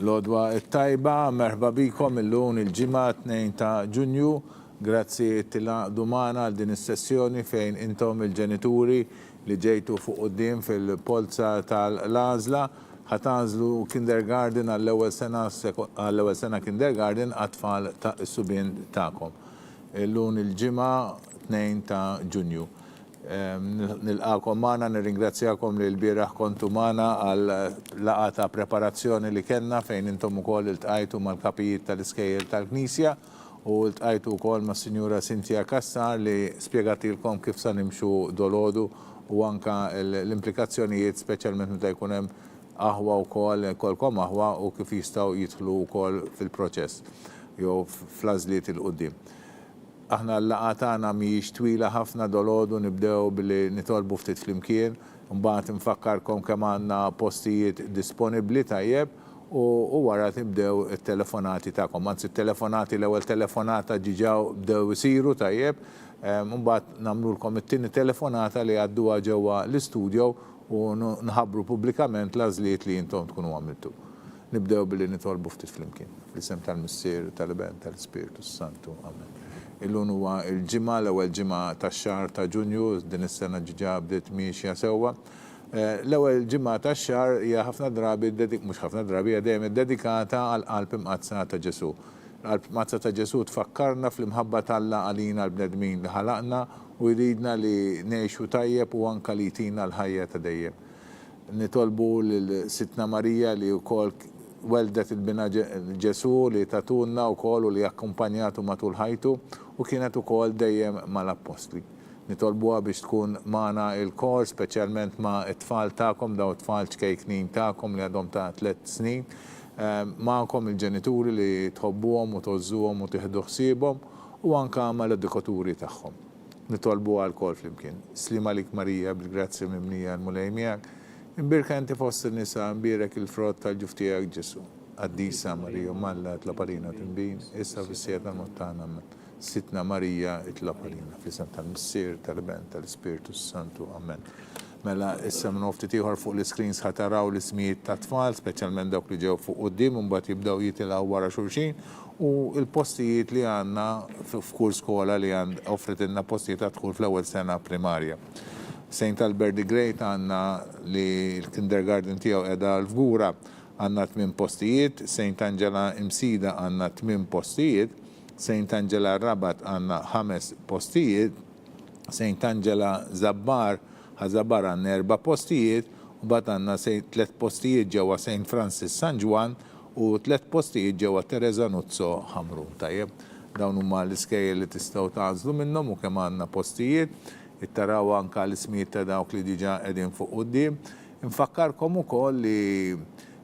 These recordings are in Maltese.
L-odwa tajba, merħba bikom illum il-ġimgħa 2 ta' Ġunju, grazzi tilaqdu magħna għal din is-sessjoni fejn intom il-ġenituri li ġejtu fuq quddiem fil-polza tal-għażla ħatażlu kindergarten għall-ewwel sena kindergarten għat-tfal ta' is-subien tagħkom. Illum il-ġimgħa 2 ta' Ġunju. Nilqakom magħna, nirringrazzjakom li l-bieraħ kontu magħna għal laqgħa ta' preparazzjoni li kellna fejn intom ukoll iltqajtu mal-kapijiet tal-iskejjel tal-Knisja u iltqajtu wkoll mas-Sinjura Cynthia Kassar li spjegatilkom kif se nimxu dolodu u anke l-implikazzjonijiet speċjalment meta jkun hemm aħwa wkoll kolkom aħwa u kif jistgħu jidħlu wkoll fil-proċess jew fl-għażliet il-qudiem. Aħna l-laqgħa tagħna mhijiex twila ħafna dolodu nibdew billi nitolbu ftit flimkien, mbagħad infakkarkom kemm għandna postijiet disponibbli tajjeb u wara tibdew it-telefonati tagħkom. Anzi it-telefonati l-ewwel telefonata ġiġaw bdew isiru tajjeb, mbagħad nagħmlulkom it-tieni telefonata li għadduha ġewwa l-istudju u nħabbru pubblikament l-għażliet li intom tkunu għamiltu. Nibdew billi nitolbu ftit flimkien. L-isem tal-Missier, tal-Ibn, tal-Ispiritu Santu. Amen. Illum huwa il-ġimgħa l-ewwel ġimgħa tax-xahar ta' Ġunju, din is-sena ġiġa bdiet miexja sewwa. L-ewwel ġimgħa tax-xahar hija ħafna drabi mhux ħafna drabi hija dejjem iddedikata għal qalb imqazza ta' Ġesu. Qalb imqazza ta' Ġesu tfakkarna fl-imħabba tal-Alla għalina l-bnedmin li ħalaqna u jridna li ngħixu tajjeb u anke li jtina l-ħajja ta' dejjem. Nitolbu lil Sitna Marija li wkoll weldet il-bina Ġesu li tatunna wkoll u li akkumpanjatu matul ħajtu u kienet ukoll dejjem mal-Apostli. Nitolbuha biex tkun magħna il-kor, speċjalment ma' it-tfal tagħkom, daw it-tfal ċkejknin tagħkom li għadhom ta' 3 snin, magħkom il-ġenituri li tħobbuhom u tożżuhom u tieħdu ħsiebhom u anke mal-edukaturi tagħhom. Nitolbuha l-kol flimkien. Slima lik Marija bil-grazzi mimlija l-mulej miegħek. Imbirka inti fost in-nisa, imbirek il-frott tal-ġuf tiegħek Ġesu. Qaddisa Marija Malla tlaparina tinbin, issa fis-sija tal-mewt tagħna amen. Sitna Marija tlaparina fl-isem tal-Missier, tal-Ibn, tal-Ispiritu Santu. Amen. Mela issa minn ftit ieħor fuq l-screens ħataraw l-ismijiet ta' tfal, speċjalment dawk li ġew fuq quddiem u mbagħad jibdew jitilgħu wara xulxin u l-postijiet li għandna f'kull skola li offritilna postijiet ta' dħul fl-ewwel sena primarja. St. Albert the Great għandna li l-kindergarten tiegħu qiegħda l-Fgura għandna 8 postijiet, St. Angela Imsida għandna 8 postijiet, St. Angela Rabat għandna 5 postijiet, St. Angela Zabbar għandna 4 postijiet, u bad għandna 3 postijiet ġewwa St. Francis San Juan u 3 postijiet ġewwa Teresa Nuzzo Ħamrun. Tajjeb, dawn huma l-iskejjel li tistgħu tagħżlu minnhom u kemm għandna postijiet, ittaraw anke l-ismijiet ta' dawk li diġà qegħdin fuq quddiem. Infakkarkom ukoll li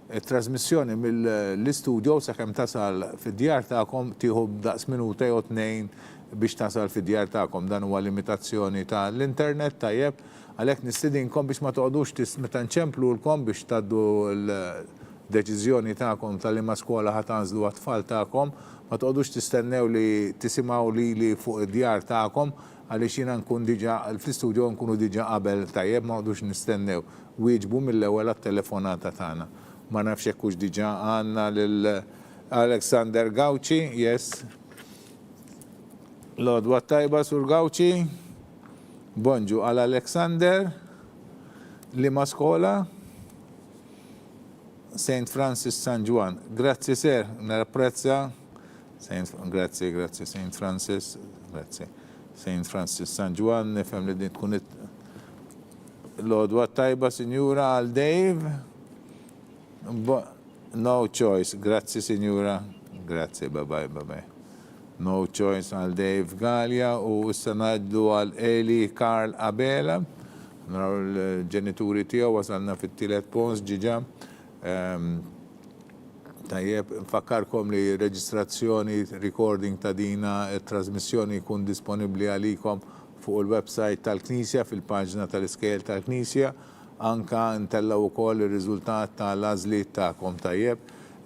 t-trasmissjoni mill-istudju sakemm tasal fid-djar tagħkom tieħu daqs minuta jew 2 biex tasal fid-djar tagħkom. Dan huwa limitazzjoni tal-internet tajjeb, għalhekk nistidinkom biex ma toqgħodux meta nċemplulkom biex tgħaddu l-deċiżjoni tagħkom tal-liema skola ħatanżlu għat-tfal tagħkom, ma toqgħodux tistennew li tisimgħu lili fuq id-djar tagħkom għaliex jiena nkun diġà fl-istudju nkunu diġà qabel tajjeb ma noqgħodux nistennew. Wieġbu mill-ewwel għat-telefonata tagħna. Ma nafx hekk hux diġà għandna lil Alexander Gawci, yes. L-odwa tajba sur Gawci. Bonġu għal Alexander. Liema skola? St. Francis San Juan. Grazzi ser, napprezza. Grazzi, St. Francis. Grazzi. St. Francis San Juan, nifhem li din tkun l-odwa tajba Sinjura għal Dave. No choice, grazzi Sinjura. Grazzi, bye. No choice għal Dave Gallia u issa ngħaddu għal Eli Karl Abela. Naraw l-ġenituri tiegħu wasalna fit-tielet pons ġiġa. Tajjeb, nfakkarkom li reġistrazzjoni, recording ta' dina, trasmissjoni jkun disponibbli għalikom fuq il-website tal-Knisja fil-paġna tal-iskejjel tal-Knisja, anka ntellaw ukoll ir-riżultat tal-għażliet tagħkom tajjeb.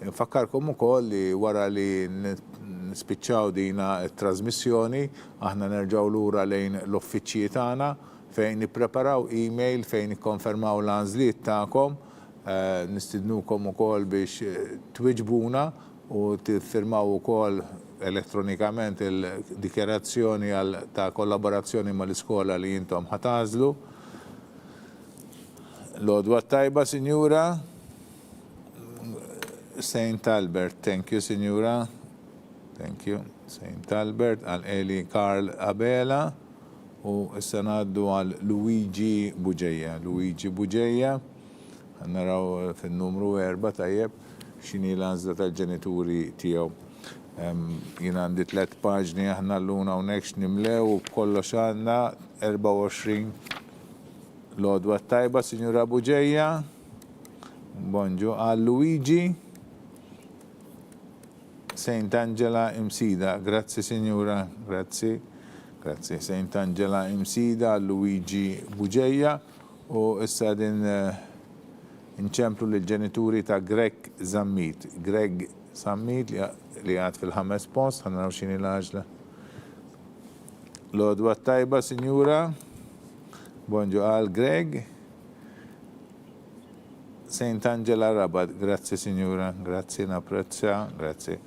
Nfakkarkom ukoll li wara li nispiċċaw dina t-trasmissjoni, aħna nerġgħu lura lejn l-uffiċċji tagħna fejn nippreparaw email fejn nikkonfermaw l-għażliet tagħkom nistidnukom ukoll biex twiġbuna u tiffirmaw ukoll elettronikament il-dikjerazzjoni ta' kollaborazzjoni mal-iskola li jintom ħatażlu. L-odwa tajba, Sinjura. St. Albert, thank you, Sinjura. Thank you. St. Albert, għal Eli Karl Abela u issa ngħaddu għal Luigi Buġeja. Luigi Buġeja, naraw fin-numru 4 tajjeb x'inhi l-għażla tal-ġenituri tiegħu. Jien għandi 3 paġni aħna l-luna hawnhekk x'nimlew u kollox għandna 24 l-odwa tajba, Sinjura Buġeja. Bonġu għal Luigi. St. Angela Imsida, grazzi Signora, grazzi. Grazzi, St. Angela Imsida, Luigi Buġeja u issa din inċemplu l-ġenituri ta' Greg Zammit. Greg Zammit li għad fil-5 post, ħanaraw xini l-għaġla. L-odwa tajba, Signora. Bonġu għal Greg. St. Angela Rabat, grazzi Signora, grazzi, napprezza, grazzi.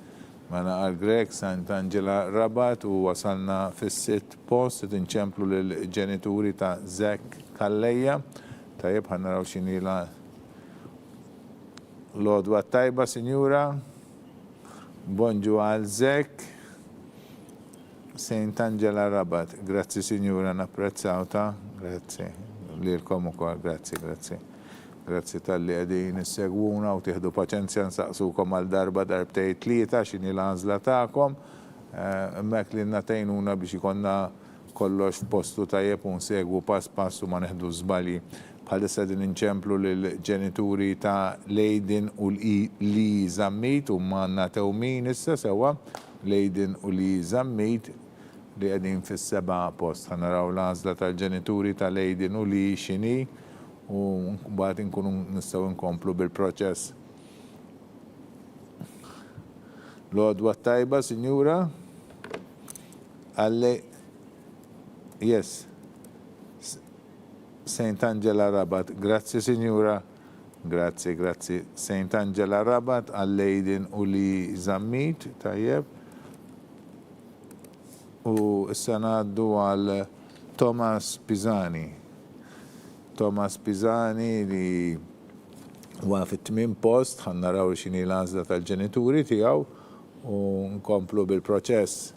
Mana għal Greg, St. Angela Rabat u wasalna fis-6 post, tinċemplu l-ġenituri ta' Zek Kalleja. Tajjeb, ħannaraw xini l-odwa tajba, Signora. Bonġu għal Zek. St. Angela Rabat, grazzi Signora, napprezzawta, grazzi. Lilkom ukoll, grazzi, grazzi. Grazzi tal-li għedin s-segwuna u tiħdu paċenzja nsaqsukom għal darba darbtej 3 xini l-għazla ta'kom. Mek li natajnuna biex ikonna kollox f'postu tajjeb u nsegwu pass u ma neħdu zbali. Bħalissa din inċemplu l-ġenituri ta' Lejdin u li Zammit u manna tewmin issa sewa. Lejdin u li Zammit li għedin fis-7 post. Ħanaraw l-għazla tal-ġenituri ta' Lejdin u li xini u mbagħad inkunu nistgħu nkomplu bil-proċess. L-odwa tajba, Sinjura. Yes. St. Angela Rabat. Grazzi, Sinjura. Grazzi, grazzi. St. Angela Rabat għal-Lejdin u li Zammit, tajjeb. U issa ngħaddu għal Thomas Pisani. Thomas Pisani li huwa fit-8 post, ħannaraw x'inhi l-għażla tal-ġenituri tiegħu u nkomplu bil-proċess.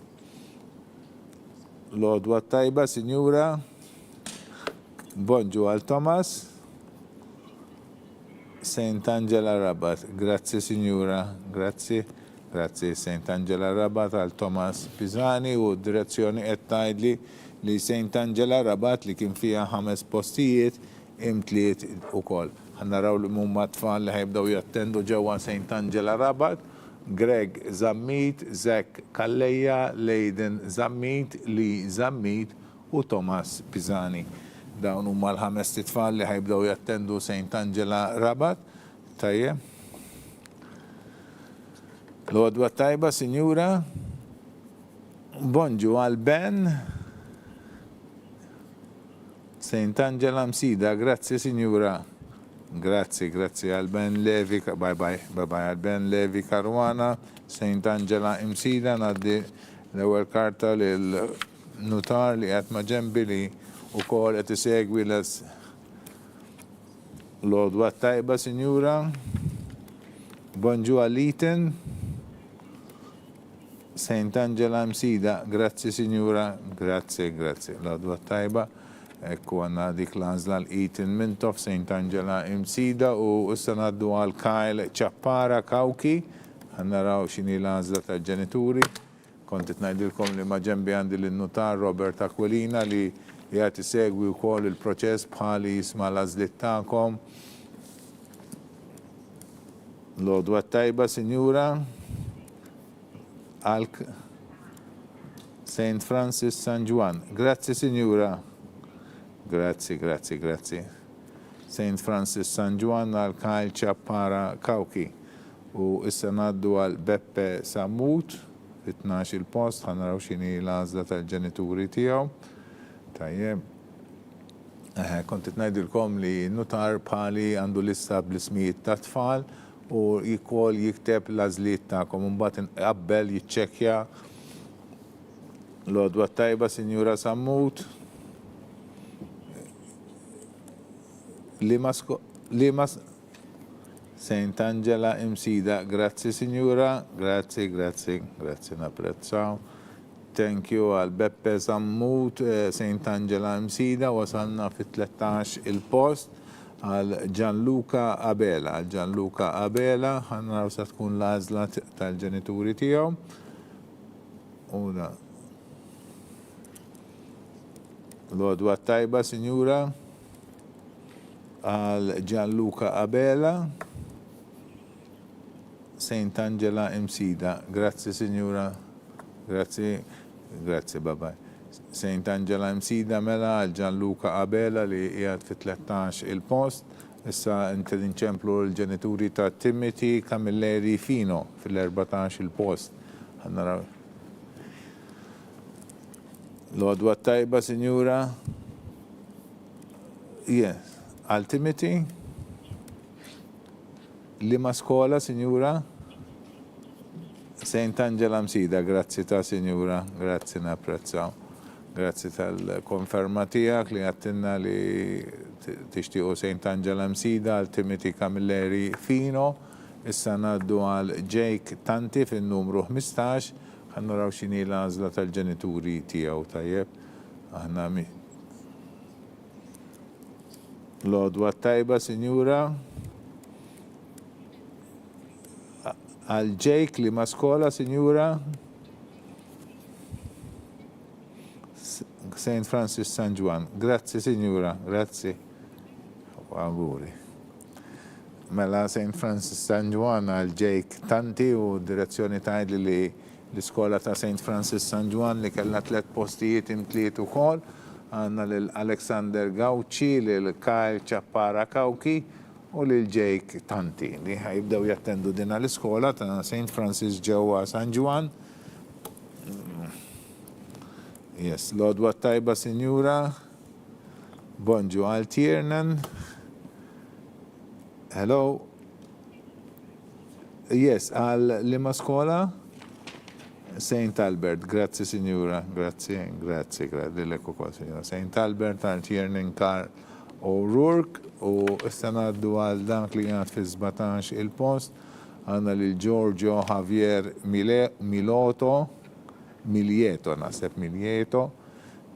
L-odwa tajba, Sinjura. Bonġu għal Thomas. St. Angela Rabat, grazzi Sinjura, grazzi. Grazzi St. Angela Rabat għal Thomas Pisani u direzzjoni qed tgħidli li St. Angela Rabat li kien fiha 5 postijiet imtliet ukoll. Ħannaraw li mumma tfal li ħajbdew jattendu ġewwa St. Angela Rabat, Greg Zammit, Zek Kalleja, Lejdin Zammit, Li Zammit u Thomas Pisani. Dawn huma l-5 tfal li ħajbdew jattendu St. Angela Rabat. Tajjeb. L-odwa tajba, Sinjura. Bonġu għal Ben. St. Angela Msida, grazzi Sinjura. Grazzi, grazzi għal Ben Levi, bye għal Ben Levi Karwana, St. Angela Msida, naddi l-ewwel karta l-notar li qed ma' ġembi li wkoll qed isegwi l-odwa tajba, Sinjura. Bonġu għal Eton. St. Angela Msida, grazzi Sinjura, grazzi, grazzi. L-odwa tajba. Ekku għanna dik l-għazla l-Eton Mintof, St. Angela Msida u issa ngħaddu għal Kyle Ċappara Kawki. Ħannaraw x'inhi l-għazla tal-ġenituri. Kontet ngħidilkom li ma' ġembi għandi l-notar Robert Aquilina li jgħat isegwi wkoll il-proċess bħali jisma' l-għażliet tagħkom. L-odwa tajba, Sinjura. Alk St. Francis San Juan. Grazzi, Sinjura. Grazzi, grazzi, grazzi. St. Francis San Juan għal Kyle Ċappara Kawki. U issa ngħaddu għal Beppe Samut, fit-12 post, ħanaraw x'inhi l-għażla tal-ġenituri tiegħu. Tajjeb. Kontit ngħidilkom li nutar bħali għandu lista bl-ismijiet ta' tfal u jikol jikteb l-għażliet tagħkom u mbagħad inqabbel jiċċekkja l-għodwa tajba Sinjura Sammut. Lima Saint Angela Imsida, grazzi Sinjura, grazzi, napprezzaw. Thank you għal Beppe Sammut, Saint Angela Imsida, wasalna fit-13 il-post għal Gianluca Abela. Gianluca Abela, ħanna sa tkun l-għażla tal-ġenituri tiegħu. L-għodwa tajba, Sinjura, għal Gianluca Abela, Saint Angela Imsida. Grazzi, Sinjura. Grazzi, babaj. Saint Angela Imsida mela għal Gianluca Abela li jgħad fit-13 il-post. Issa inti inċemplu l-ġenituri ta' Timothy Camilleri Fino fil-14 il-post. Għannaraw. L-għodwa tajba, Sinjura. Yes. Għal Timothy. Lima skola, Sinjura. Saint Angela Imsida, grazzi ta' Sinjura, grazzi napprezzaw. Grazzi tal-konferma tiegħek li għattinna li tixtiequ Saint Angela Imsida għal Timothy Camilleri Fino. Issa ngħaddu għal Jake Tanti fin-numru 15. Ħan naraw x'inhi l-għażla tal-ġenituri tiegħu tajjeb. Aħna l-għodwa tajba, Sinjura. Għal Jake li ma skola, Sinjura. St. Francis San Juan. Grazzi, Sinjura, grazzi. Auguri. Mela St. Francis San Juan għal Jake Tanti u direzzjoni tajd li l-iskola ta' St. Francis San Juan li kellha 3 postijiet imtliet ukoll. Għandna l-Alexander Gauci, l-Kyle Chappara Kawki u l-Jake Tanti li ħajibdew jattendu din l-iskola ta' St. Francis ġewwa San Juan. Yes, l-għodwa tajba, Sinjura. Bonġu għal Tiernan. Hello. Yes, għal lima skola? St. Albert, grazzi Sinjura, grazzi l-ekku kol Sinjura. St. Albert għal Tiernan Carl O'Rourke u istanaddu għal dak li għad fi 17 il-post għanna li Giorgio Javier Milieto,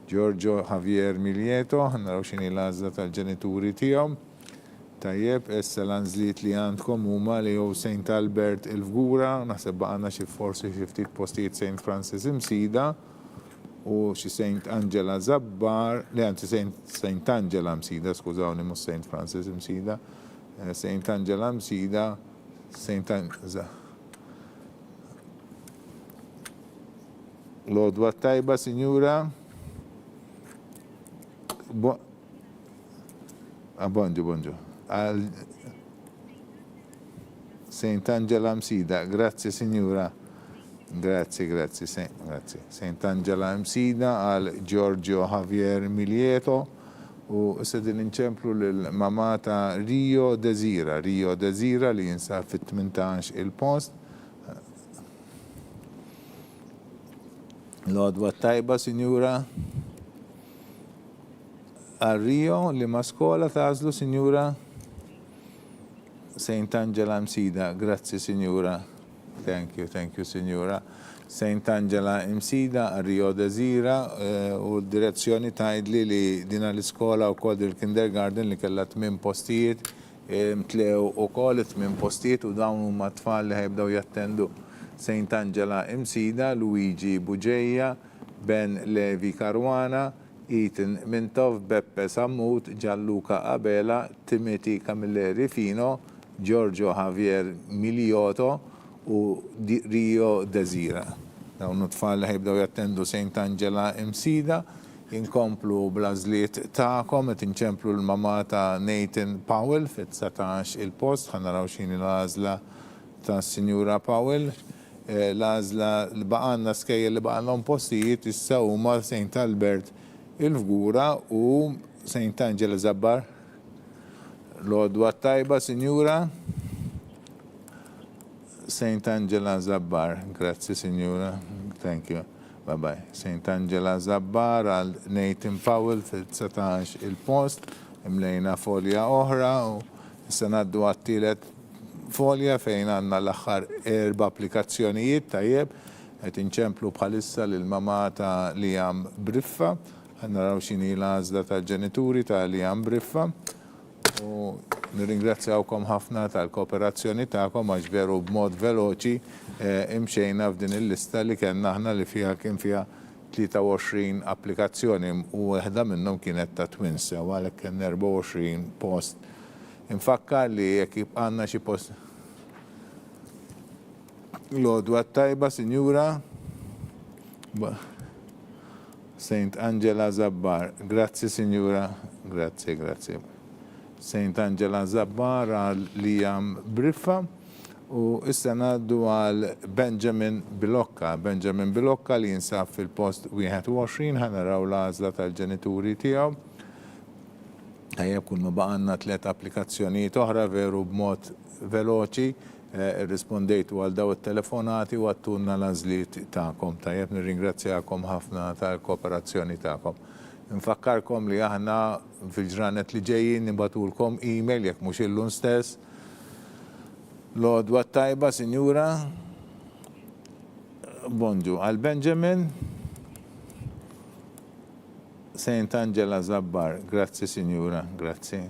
Giorgio Javier Milieto, għanna rawxini l-għazza tal-ġenituri tijom. Tajjeb, essa l-għanżliet li għandkom huma li jew St. Albert il-Fgura, naħseb baqna xi forsi xi ftit postijiet St. Francis Imsida u xi St. Angela Zabbar, li għanti St. Angela Imsida, skużawni mhux St. Francis Imsida, St. Angela Imsida, St. Angela. L-għodwa tajba, Sinjura. Bonġu. St. Angela Imsida, grazie Signora, grazie. St. Angela Imsida għal Giorgio Javier Milieto u s-sedin inċemplu l-mamata Rio Desira li jinsab fit-18 il-post. L-għodwa tajba, Signora. Għal Rio li ma skola tażlu, Signora. St. Angela Imsida, grazie Signora. Thank you, Signora. St. Angela Imsida, Rio de Zira, u direzzjoni tajdli li dina l-iskola u kod il-kindergarten li kella 8 postijiet, mtlew u kol 8 postijiet u dawn huma tfal li ħajbdaw jattendu St. Angela Imsida, Luigi Buġeja, Ben Levi Caruana, Ethan Mintov, Beppe Sammut, Gianluca Abela, Timothy Camilleri Fino, Giorgio Javier Milioto u Rio Desira. Dawn it-tfal li ħajbdew jattendu St. Angela Imsida, inkomplu blażliet ta'kom, qed inċemplu l-mama ta' Nathan Powell fit-19 il-post, ħanaraw x'inhi l-għażla ta' Sinjura Powell. L-għażla li baqanna skejjel li baqanna postijiet issa huma St. Albert il-Fgura u St. Angela Zabbar. L-Odwa tajba, Signora. St. Angela Zabbar. Grazzi, Signora. Thank you. Bye bye. St. Angela Zabbar għal Nathan Powell fil-19 il-post. Imlejna folja oħra u issa naddu għattilet folja fejn għanna l-axħar 4 applikazzjonijiet tajjeb. Għet inċemplu bħalissa l-mama ta' Liam Briffa. Għanna raw xini l-għazda ta' ġenituri ta' Liam Briffa. U nirringrazzjawkom ħafna tal-kooperazzjoni ta'kom għax veru b'mod veloċi imxejna f'din il-lista li kellna aħna li kien fiha 23 applikazzjoni u waħda minnhom kienet ta' twins u għalhekk kien 24 post. Infakkar li jekk għandna xi post. L-Odwa tajba, Sinjura. St. Angela Zabbar. Grazzi, Sinjura. Grazzi. St. Angela Zabbar għal Liam Briffa u issa ngħaddu għal Benjamin Bilokka. Benjamin Bilokka li jinsab fil-post 21 ħanaraw l-għażla tal-ġenituri tiegħu. Tajjeb kun ma baqanna 3 applikazzjonijiet oħra veru b'mod veloċi rispondejtu għal daw it-telefonati u għattunna l-għażliet tagħkom. Tajjeb nirringrazzjakom ħafna tal-kooperazzjoni tagħkom. Nfakkarkom li aħna fil-ġranet li ġejjin nibatulkom email jekk mhux illum stess. L-Odwa tajba, Sinjura. Bonġu għal Benjamin. St. Angela Zabbar. Grazzi, Sinjura. Grazzi.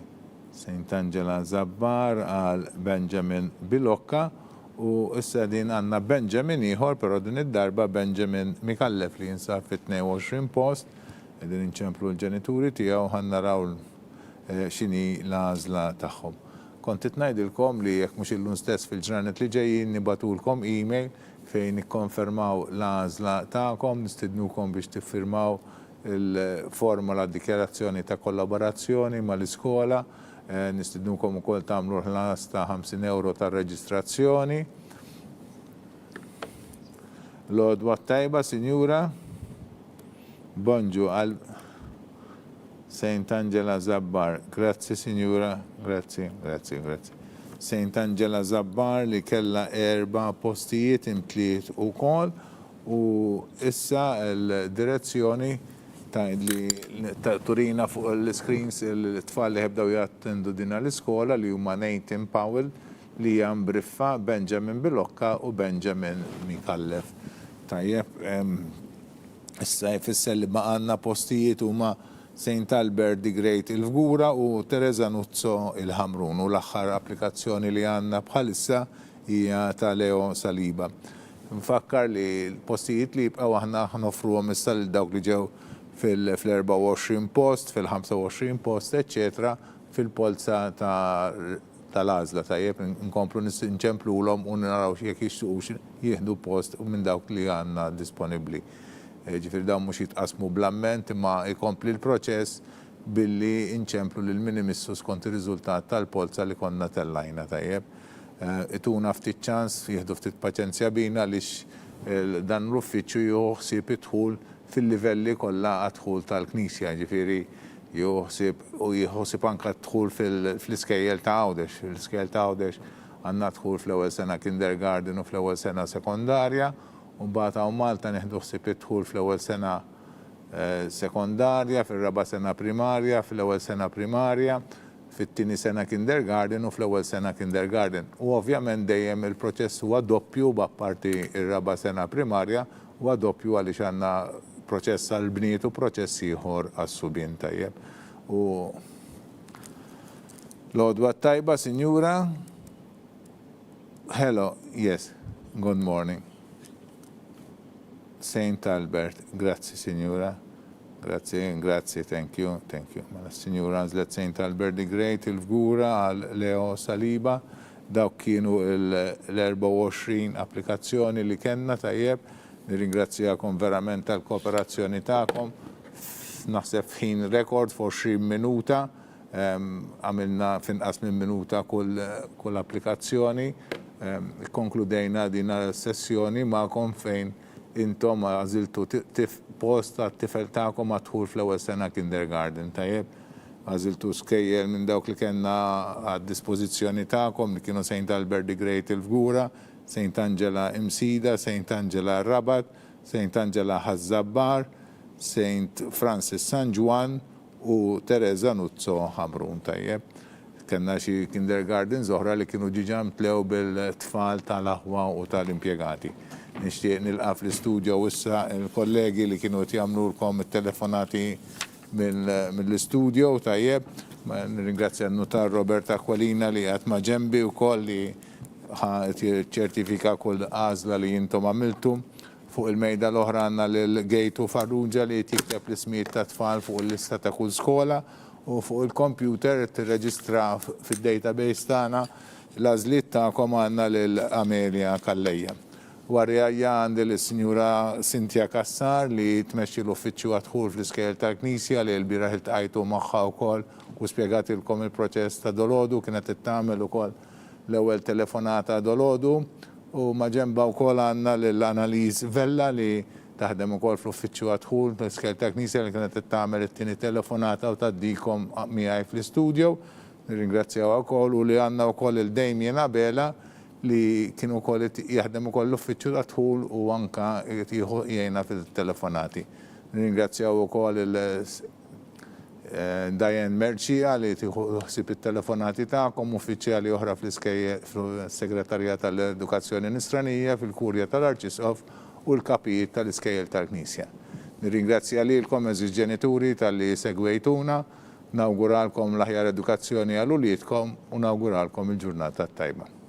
St. Angela Zabbar għal Benjamin Bilokka u issa din għanna Benjamin ieħor, però din id-darba Benjamin Mikallef li jinsab fit-22 post. Edin inċemplu l-ġenituri tiegħu ħannaraw xini l-għażla tagħhom. Kontit ngħidilkom li jekk mhux illum stess fil-ġranet li ġejjin nibatulkom email fejn nikkonfermaw l-għażla tagħkom, nistidnukom biex tiffirmaw il-forma dikjarazzjoni ta' kollaborazzjoni mal-iskola, nistidnukom ukoll tagħmlu ħlas ta' 50 euro ta' reġistrazzjoni. L-Odwa tajba, Sinjura. Bonġu għal St. Angela Zabbar. Grazzi, Signora. Grazzi. St. Angela Zabbar li kella 4 postijiet imtliet u kol u issa l-direzzjoni ta' turina fuq l-screens il-tfal li ħebdaw jattendu dina l-iskola li huma Nathan Powell, Liam Briffa, Benjamin Bilokka u Benjamin Mikallef. Tajjeb, issa jfisser li baqanna postijiet huma St. Albert the Great il-Fgura u Teresa Nuzzo il-Ħamrun u l-aħħar applikazzjoni li għandna bħalissa hija ta' Leo Saliba. Nfakkar li l-postijiet li jibqgħu aħna nofruhom issa lil dawk li ġew fil-24 post, fil-25 post, eċetera, fil-polza tal-għażla tajjeb nkomplu nċemplulhom u naraw jekk jixtuqux jieħdu post minn dawk li għandna disponibbli. Ġifir dawn mhux jitqasmu bl-amment imma jkompli l-proċess billi inċemplu lil minimissu skont ir-riżultat tal-polza li konna tellajna tajjeb. Ituna ftit ċans, jieħdu ftit paċenzja bina għaliex dan l-uffiċċju joħsib idħul fil-livelli kollha għadħul tal-Knisja, ġifieri joħsib anke dħul fl-iskejjel ta' Għawdex. Fl-iskejjel ta' Għawdex għandna dħul fl-ewwel sena kindergarten u fl-ewwel sena sekondarja. U mbagħad hawn Malta neħdu ħsieb idħul fl-ewwel sena sekondarja, fir-raba' sena primarja, fl-ewwel sena primarja, fit-tieni sena kindergarten u fl-ewwel sena kindergarten. U ovvjament dejjem il-proċess huwa doppju b'apparti ir-raba' sena primarja huwa doppju għaliex għandna proċess għall-bniet u proċess ieħor għas-subien tajjeb. U l-Odwa tajba, Sinjura. Hello, yes, good morning. St. Albert, grazzi, Signora. Grazzi, thank you. Mela Signora għazlet St. Albert the Great il-Fgura għal Leo Saliba. Dawk kienu l-24 applikazzjoni li kenna tajjeb. Nirringrazzjakom verament tal-kooperazzjoni tagħkom. Naħseb ħin rekord for 20 minuta. Għamilna finqas minn minuta kull applikazzjoni. Konkludejna din sessjoni ma'kom fejn intom għaziltu post tat-tifel tagħkom għadħul fl-ewwel sena kindergarten, tajjeb. Għaziltu skejjel minn dawk li kellna għad-dispożizzjoni tagħkom li kienu St. Albert the Great il-Fgura, St. Angela Imsida, St. Angela Rabat, St. Angela Ħazzabbar, St. Francis San Juan u Teresa Nuzzo Ħamrun, tajjeb. Kenna xi kindergardens oħra li kienu ġiġa mtlew bil-tfal tal-aħwa u tal-impjegati. Nixtieq nilqa' fl-istudio issa il-kollegi li kienu jagħmlulkom it-telefonati mill-istudio, tajjeb. Nirringrazzja n-notar Roberta Aquilina li għat ma' ġembi wkoll li ċertifika kull għażla li jintom għamiltu. Fuq il-mejda l-oħra għandna l-Gejtu Farrugia li jikteb l-ismijiet ta' tfal fuq il-lista ta' kull skola u fuq il-computer tirreġistra fid-database tagħna l-għażliet tagħkom għandna lil-Amelia Kallejja. Warjajja għandi l-Sinjura Cynthia Kassar li tmexxi l-uffiċċju għadħul fl-iskejjel tal-Knisja li l-bieraħ iltqajtu magħha wkoll u spjegatilkom il-proċess ta' dolodu, kienet tagħmel ukoll l-ewwel telefonata dolodu u ma' ġenba wkoll għandna l-Annalise Vella li taħdem ukoll fl-uffiċċju għadħul fl-iskejjel tal-Knisja li kienet tagħmel it-tieni telefonata u taddikom miegħi fl-istudio. Nirringrazzjaw ukoll u li għandna wkoll il-Damien Abela li kienu wkoll jaħdem ukoll l-uffiċċju għadħul u anka jgħinna fil-telefonati. Nirringrazzjaw ukoll Diane Mercia li tieħsib it-telefonati tagħkom, uffiċjali oħra fl-Segretarjat tal-Edukazzjoni Nisranija, fil-Kurja tal-Arċisqof u l-kapijiet tal-iskejjel tal-Knisja. Nirringrazzja lilkom eżiż ġenituri tal-li segwejtuna, nawguralkom l-aħjar edukazzjoni għal uliedkom u nawguralkom il-ġurnata tajba.